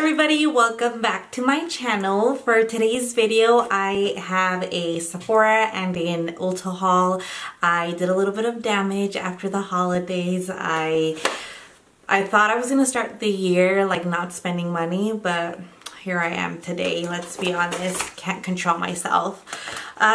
everybody, welcome back to my channel. For today's video I have a Sephora and an Ulta haul. I did a little bit of damage after the holidays. I thought I was gonna start the year like not spending money, but here I am today. Let's be honest, can't control myself.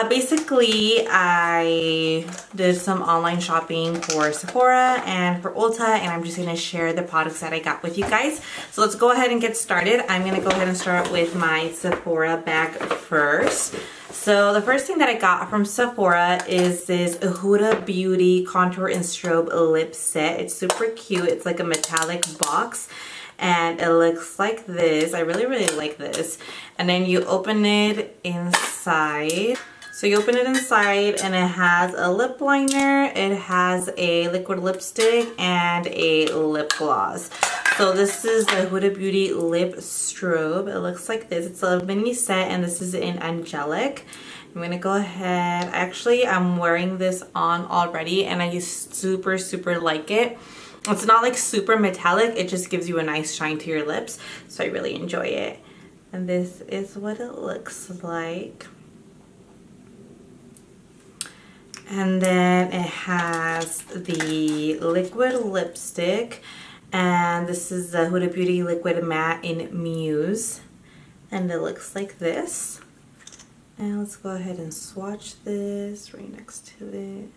Basically, I did some online shopping for Sephora and for Ulta, and I'm just going to share the products that I got with you guys. So let's go ahead and get started. I'm going to go ahead and start with my Sephora bag first. So the first thing that I got from Sephora is this Huda Beauty Contour and Strobe Lip Set. It's super cute. It's like a metallic box. And it looks like this. I really like this. And then you open it inside. So you open it inside and it has a lip liner, it has a liquid lipstick, and a lip gloss. So this is the Huda Beauty Lip Strobe. It looks like this. It's a mini set and this is in Angelic. I'm gonna go ahead. Actually, I'm wearing this on already and I super like it. It's not like super metallic, it just gives you a nice shine to your lips. So I really enjoy it. And this is what it looks like. And then it has the liquid lipstick, and this is the Huda Beauty Liquid Matte in Muse, and it looks like this. And let's go ahead and swatch this right next to it.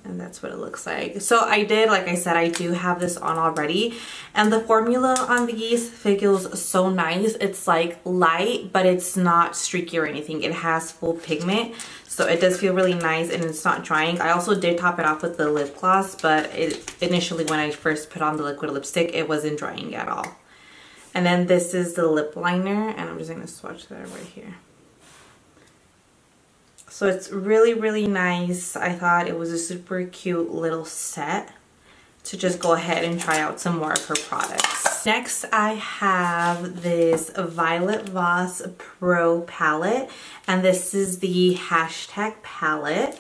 And that's what it looks like. So I did, like I said, I do have this on already, and the formula on these feels so nice. It's like light, but it's not streaky or anything. It has full pigment, so it does feel really nice and it's not drying. I also did top it off with the lip gloss, but initially when I first put on the liquid lipstick, it wasn't drying at all. And then this is the lip liner, and I'm just going to swatch that right here. So it's really nice. I thought it was a super cute little set to just go ahead and try out some more of her products. Next, I have this Violet Voss Pro palette, and this is the hashtag palette.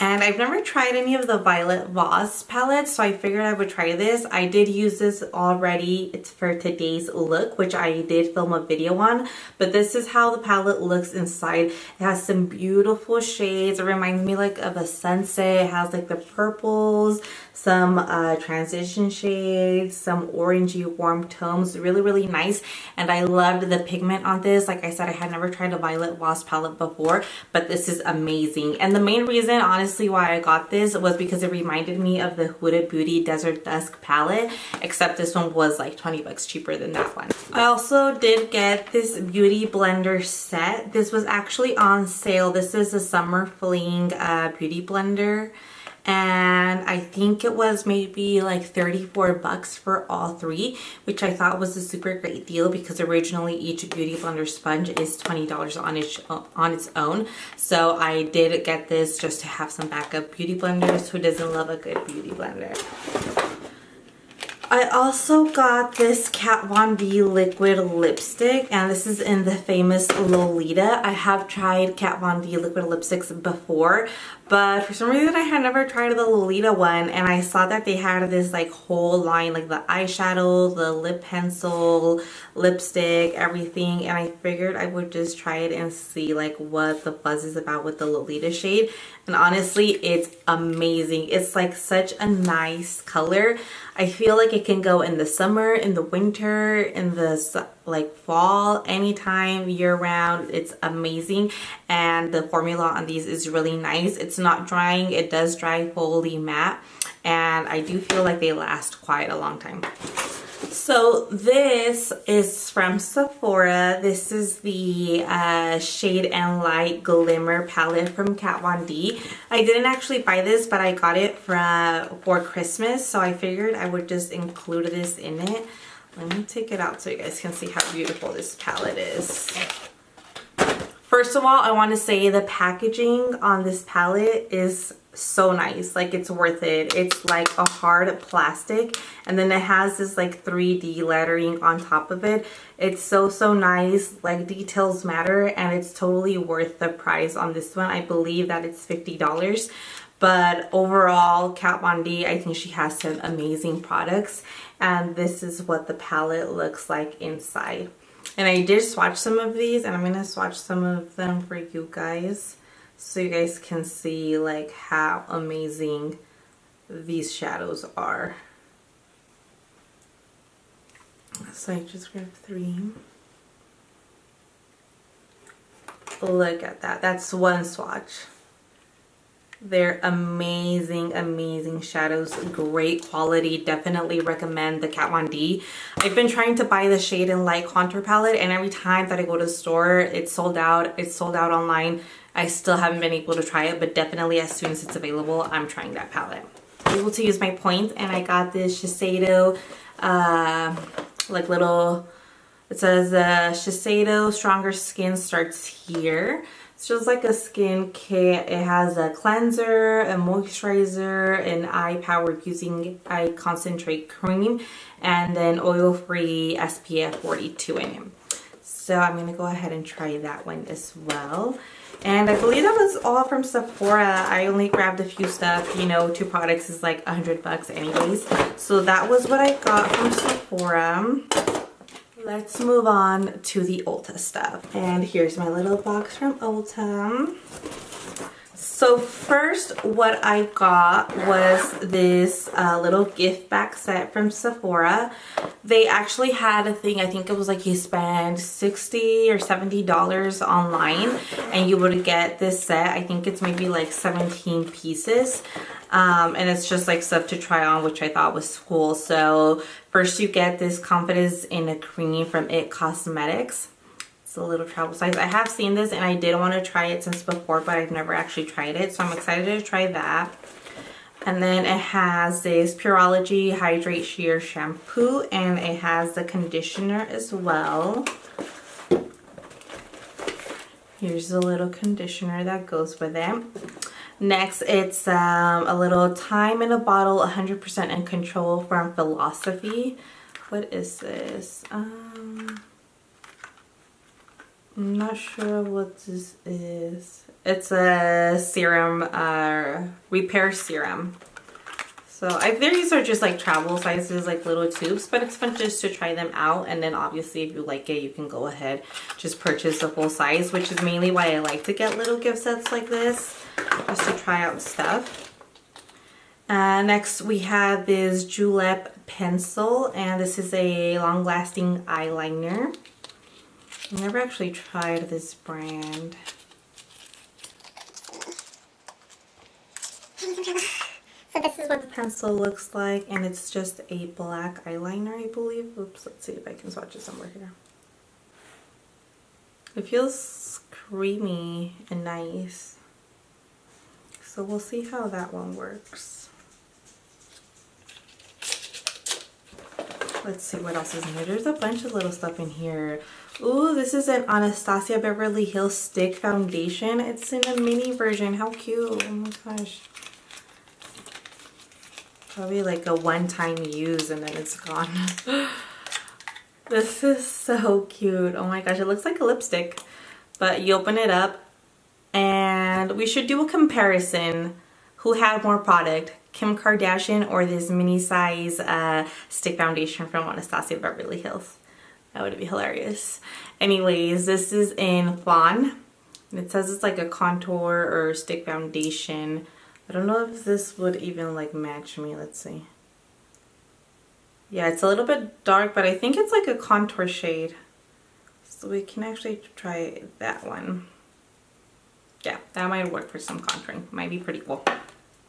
And I've never tried any of the Violet Voss palettes, so I figured I would try this. I did use this already. It's for today's look, which I did film a video on. But this is how the palette looks inside. It has some beautiful shades. It reminds me like of a sunset. It has like the purples, some transition shades, some orangey warm tones. Really nice. And I loved the pigment on this. Like I said, I had never tried a Violet Voss palette before, but this is amazing. And the main reason, honestly, why I got this was because it reminded me of the Huda Beauty Desert Dusk palette, except this one was like 20 bucks cheaper than that one. I also did get this beauty blender set. This was actually on sale. This is a Summer Fling beauty blender, and I think it was maybe like 34 bucks for all three, which I thought was a super great deal because originally each beauty blender sponge is $20 on its own. So I did get this just to have some backup beauty blenders. Who doesn't love a good beauty blender? I also got this Kat Von D liquid lipstick, and this is in the famous Lolita. I have tried Kat Von D liquid lipsticks before, but for some reason I had never tried the Lolita one, and I saw that they had this like whole line, like the eyeshadow, the lip pencil, lipstick, everything, and I figured I would just try it and see like what the buzz is about with the Lolita shade. And honestly, it's amazing. It's like such a nice color. I feel like it can go in the summer, in the winter, in the like fall, anytime, year round. It's amazing, and the formula on these is really nice. It's not drying. It does dry fully matte, and I do feel like they last quite a long time. So this is from Sephora. This is the Shade and Light Glimmer palette from Kat Von D. I didn't actually buy this, but I got it for Christmas, so I figured I would just include this in it. Let me take it out so you guys can see how beautiful this palette is. First of all, I want to say the packaging on this palette is so nice. Like, it's worth it. It's like a hard plastic, and then it has this like 3D lettering on top of it. It's so nice. Like, details matter, and it's totally worth the price on this one. I believe that it's $50. But overall, Kat Von D, I think she has some amazing products. And this is what the palette looks like inside. And I did swatch some of these, and I'm going to swatch some of them for you guys, so you guys can see like how amazing these shadows are. So I just grabbed 3. Look at that. That's one swatch. They're amazing, amazing shadows. Great quality. Definitely recommend the Kat Von D. I've been trying to buy the Shade and Light contour palette, and every time that I go to the store, it's sold out. It's sold out online. I still haven't been able to try it, but definitely as soon as it's available, I'm trying that palette. I'm able to use my points, and I got this Shiseido, like little, it says Shiseido Stronger Skin starts here. It's just like a skin kit. It has a cleanser, a moisturizer, an eye power using eye concentrate cream, and then oil-free SPF 42 in it. So I'm going to go ahead and try that one as well. And I believe that was all from Sephora. I only grabbed a few stuff. You know, 2 products is like $100 anyways. So that was what I got from Sephora. Let's move on to the Ulta stuff. And here's my little box from Ulta. So first, what I got was this little gift bag set from Sephora. They actually had a thing, I think it was like you spend $60 or $70 online and you would get this set. I think it's maybe like 17 pieces. And it's just like stuff to try on, which I thought was cool. So first you get this Confidence in a Cream from It Cosmetics. It's a little travel size. I have seen this and I did want to try it since before, but I've never actually tried it. So I'm excited to try that. And then it has this Pureology Hydrate Sheer Shampoo, and it has the conditioner as well. Here's a little conditioner that goes with it. Next, it's a little Time in a Bottle 100% in Control from Philosophy. What is this? I'm not sure what this is. It's a serum, repair serum. So these are just like travel sizes, like little tubes, but it's fun just to try them out. And then obviously if you like it, you can go ahead, just purchase the full size, which is mainly why I like to get little gift sets like this, just to try out stuff. Next we have this Julep pencil, and this is a long-lasting eyeliner. I've never actually tried this brand. So this is what the pencil looks like, and it's just a black eyeliner, I believe. Oops, let's see if I can swatch it somewhere here. It feels creamy and nice. So we'll see how that one works. Let's see what else is in here. There's a bunch of little stuff in here. Ooh, this is an Anastasia Beverly Hills Stick Foundation. It's in a mini version. How cute. Oh my gosh. Probably like a one-time use and then it's gone. This is so cute. Oh my gosh, it looks like a lipstick. But you open it up and we should do a comparison. Who had more product? Kim Kardashian or this mini size stick foundation from Anastasia Beverly Hills? That would be hilarious. Anyways, this is in Fawn. It says it's like a contour or stick foundation. I don't know if this would even like match me. Let's see. Yeah, it's a little bit dark, but I think it's like a contour shade. So we can actually try that one. Yeah, that might work for some contouring. Might be pretty cool.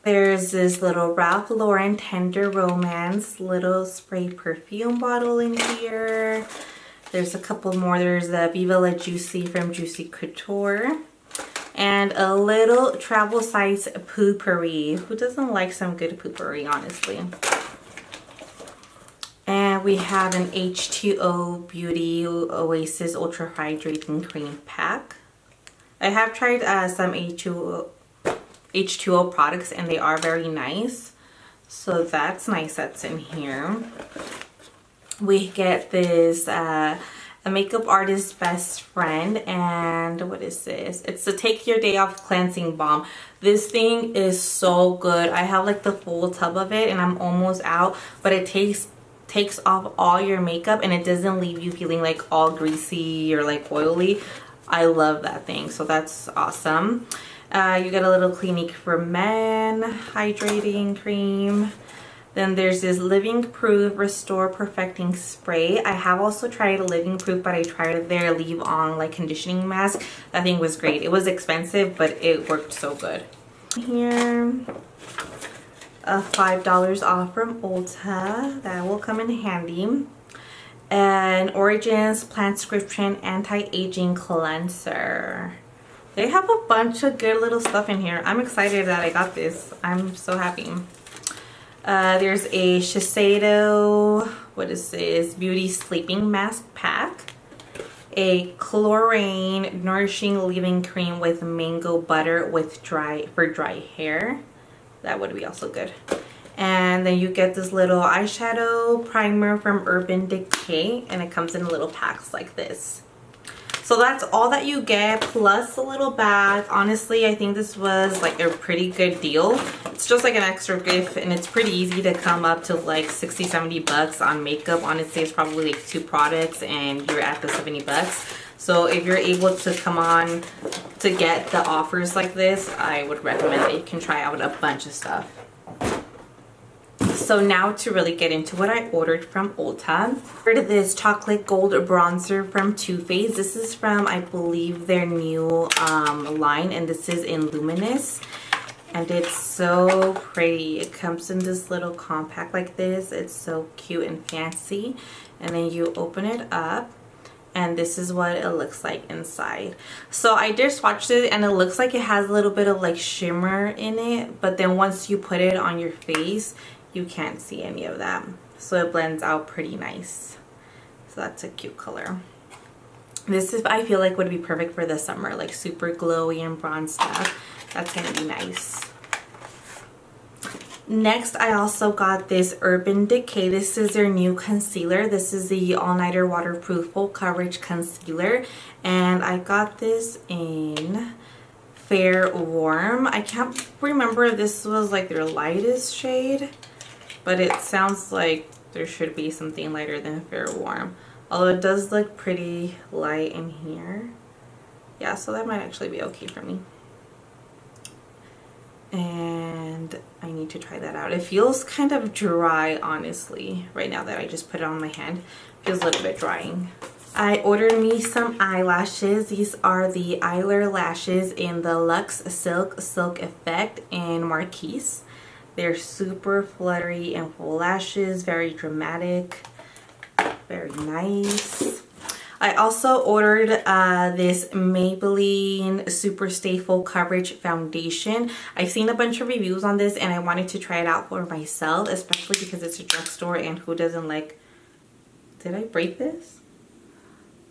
There's this little Ralph Lauren Tender Romance little spray perfume bottle in here. There's a couple more. There's the Viva La Juicy from Juicy Couture. And a little travel size poopery. Who doesn't like some good poopery, honestly? And we have an H2O Beauty Oasis Ultra Hydrating Cream Pack. I have tried some H2O products and they are very nice. So that's nice that's in here. We get this A makeup artist's best friend. And what is this? It's the Take Your Day Off Cleansing Balm. This thing is so good. I have like the full tub of it and I'm almost out, but it takes off all your makeup and it doesn't leave you feeling like all greasy or like oily. I love that thing, so that's awesome. You get a little Clinique for Men hydrating cream. Then there's this Living Proof Restore Perfecting Spray. I have also tried Living Proof, but I tried their Leave On like conditioning mask. That thing was great. It was expensive, but it worked so good. Here, $5 off from Ulta. That will come in handy. And Origins Plant-Scription Anti-Aging Cleanser. They have a bunch of good little stuff in here. I'm excited that I got this. I'm so happy. There's a Shiseido, what is this, Beauty Sleeping Mask Pack. A Chlorine Nourishing Leave-In Cream with Mango Butter with for dry hair. That would be also good. And then you get this little eyeshadow primer from Urban Decay, and it comes in little packs like this. So that's all that you get, plus a little bag. Honestly, I think this was like a pretty good deal. It's just like an extra gift, and it's pretty easy to come up to like 60-70 bucks on makeup. Honestly, it's probably like 2 products and you're at the 70 bucks. So if you're able to come on to get the offers like this, I would recommend that you can try out a bunch of stuff. So now to really get into what I ordered from Ulta. I ordered this chocolate gold bronzer from Too Faced. This is from, I believe, their new line, and this is in Luminous. And it's so pretty. It comes in this little compact like this. It's so cute and fancy. And then you open it up, and this is what it looks like inside. So I did swatch it, and it looks like it has a little bit of like shimmer in it, but then once you put it on your face, you can't see any of that. So it blends out pretty nice. So that's a cute color. This is, I feel like, would be perfect for the summer, like super glowy and bronze stuff. That's gonna be nice. Next, I also got this Urban Decay. This is their new concealer. This is the All-Nighter Waterproof Full Coverage Concealer. And I got this in Fair Warm. I can't remember if this was like their lightest shade, but it sounds like there should be something lighter than Fair Warm. Although it does look pretty light in here. Yeah, so that might actually be okay for me. And I need to try that out. It feels kind of dry, honestly, right now that I just put it on my hand. It feels a little bit drying. I ordered me some eyelashes. These are the Eylure lashes in the Luxe Silk Effect in Marquise. They're super fluttery and full lashes, very dramatic, very nice. I also ordered this Maybelline Super Stay Full Coverage Foundation. I've seen a bunch of reviews on this and I wanted to try it out for myself, especially because it's a drugstore, and who doesn't like... Did I break this?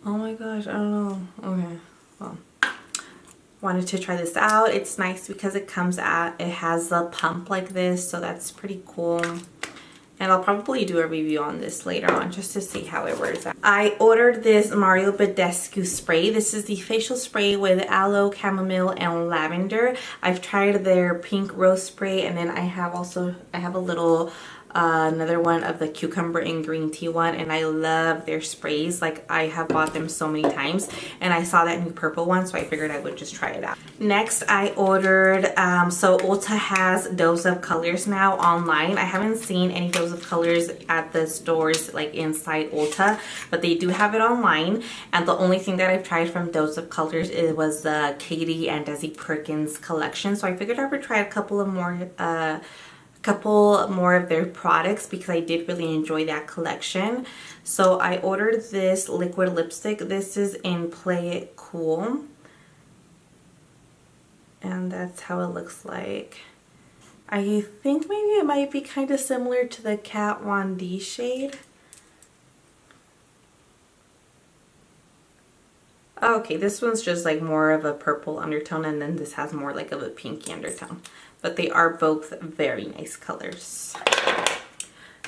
Oh my gosh, I don't know. Okay, well, wanted to try this out. It's nice because it comes out, it has a pump like this, so that's pretty cool. And I'll probably do a review on this later on just to see how it wears out. I ordered this Mario Badescu spray. This is the facial spray with aloe, chamomile, and lavender. I've tried their pink rose spray, and then I have a little another one of the cucumber and green tea one, and I love their sprays. Like, I have bought them so many times, and I saw that new purple one, so I figured I would just try it out. Next, I ordered so Ulta has Dose of Colors now online. I haven't seen any Dose of Colors at the stores like inside Ulta, but they do have it online. And the only thing that I've tried from Dose of Colors was the Katie and Desi Perkins collection, so I figured I would try a couple more of their products because I did really enjoy that collection. So I ordered this liquid lipstick. This is in Play It Cool, and that's how it looks like. I think maybe it might be kind of similar to the Kat Von D shade. Okay, this one's just like more of a purple undertone, and then this has more like of a pinky undertone. But they are both very nice colors.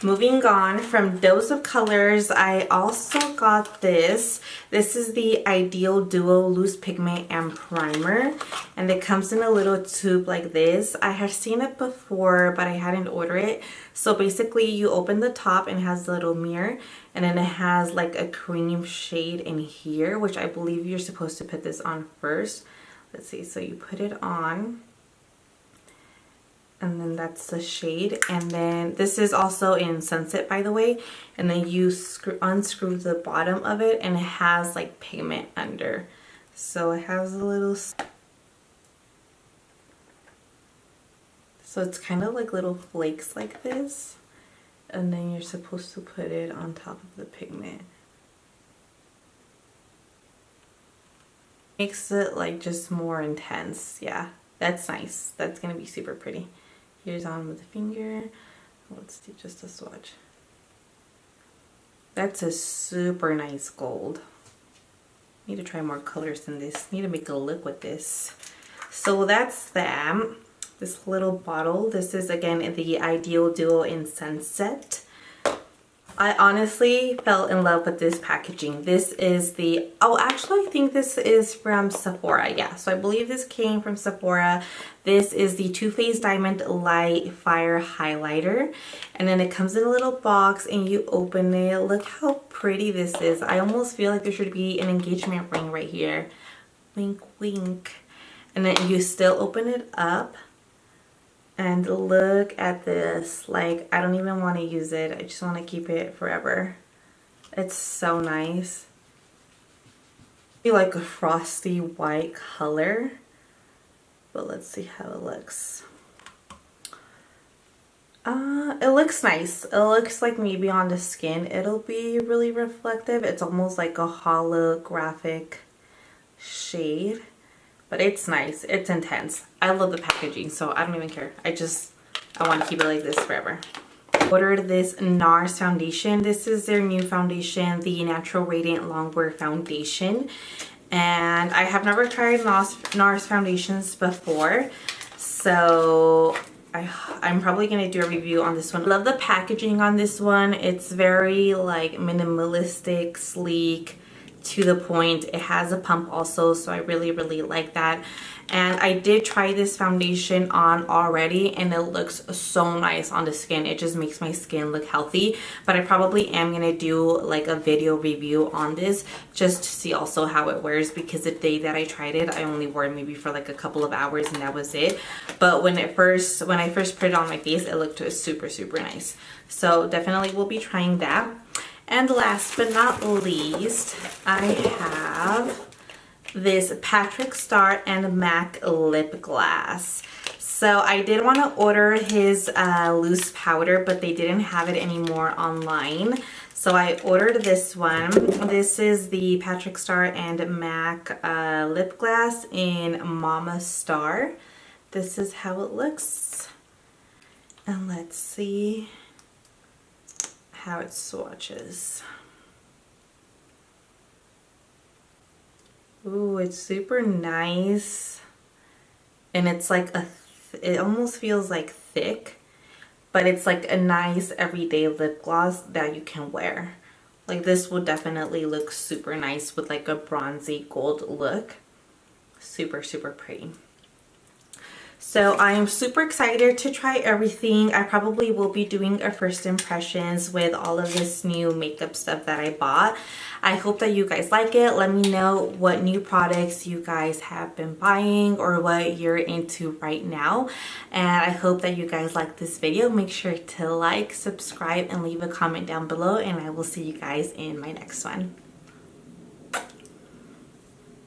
Moving on, from Dose of Colors, I also got this. This is the Eyedeal Duo Loose Pigment and Primer, and it comes in a little tube like this. I have seen it before, but I hadn't ordered it. So basically you open the top and it has the little mirror, and then it has like a cream shade in here, which I believe you're supposed to put this on first. Let's see, so you put it on, and then that's the shade. And then this is also in Sunset, by the way, and then you unscrew the bottom of it, and it has like pigment under, so it has a little, so it's kind of like little flakes like this, and then you're supposed to put it on top of the pigment. Makes it like just more intense. Yeah, that's nice. That's gonna be super pretty. Here's on with the finger. Let's do just a swatch. That's a super nice gold. Need to try more colors than this. Need to make a look with this. So that's that. This little bottle. This is again the Eyedeal Duo in Sunset. I honestly fell in love with this packaging. This is the, oh actually I think this is from Sephora. Yeah, so I believe this came from Sephora. This is the Too Faced Diamond Light Fire Highlighter, and then it comes in a little box and you open it. Look how pretty this is. I almost feel like there should be an engagement ring right here. Wink wink. And then you still open it up. And look at this. Like, I don't even want to use it. I just want to keep it forever. It's so nice. I feel like a frosty white color. But let's see how it looks. It looks nice. It looks like maybe on the skin it'll be really reflective. It's almost like a holographic shade. But it's nice. It's intense. I love the packaging, so I don't even care. I want to keep it like this forever. Ordered this Nars foundation. This is their new foundation, the Natural Radiant Longwear Foundation. And I have never tried Nars foundations before, so I'm probably going to do a review on this one. I love the packaging on this one. It's very like minimalistic, sleek, to the point. It has a pump also, so I really like that. And I did try this foundation on already, and it looks so nice on the skin. It just makes my skin look healthy. But I probably am gonna do like a video review on this just to see also how it wears, because the day that I tried it I only wore it maybe for like a couple of hours and that was it. But when I first put it on my face, it looked super nice. So definitely will be trying that. And last but not least, I have this Patrick Star and MAC lip gloss. So I did want to order his loose powder, but they didn't have it anymore online. So I ordered this one. This is the Patrick Star and MAC lip gloss in Mama Star. This is how it looks. And let's see how it swatches. Ooh, it's super nice. And it's like it almost feels like thick, but it's like a nice everyday lip gloss that you can wear. Like this would definitely look super nice with like a bronzy gold look. Super pretty. So I am super excited to try everything. I probably will be doing a first impressions with all of this new makeup stuff that I bought. I hope that you guys like it. Let me know what new products you guys have been buying or what you're into right now. And I hope that you guys like this video. Make sure to like, subscribe, and leave a comment down below. And I will see you guys in my next one.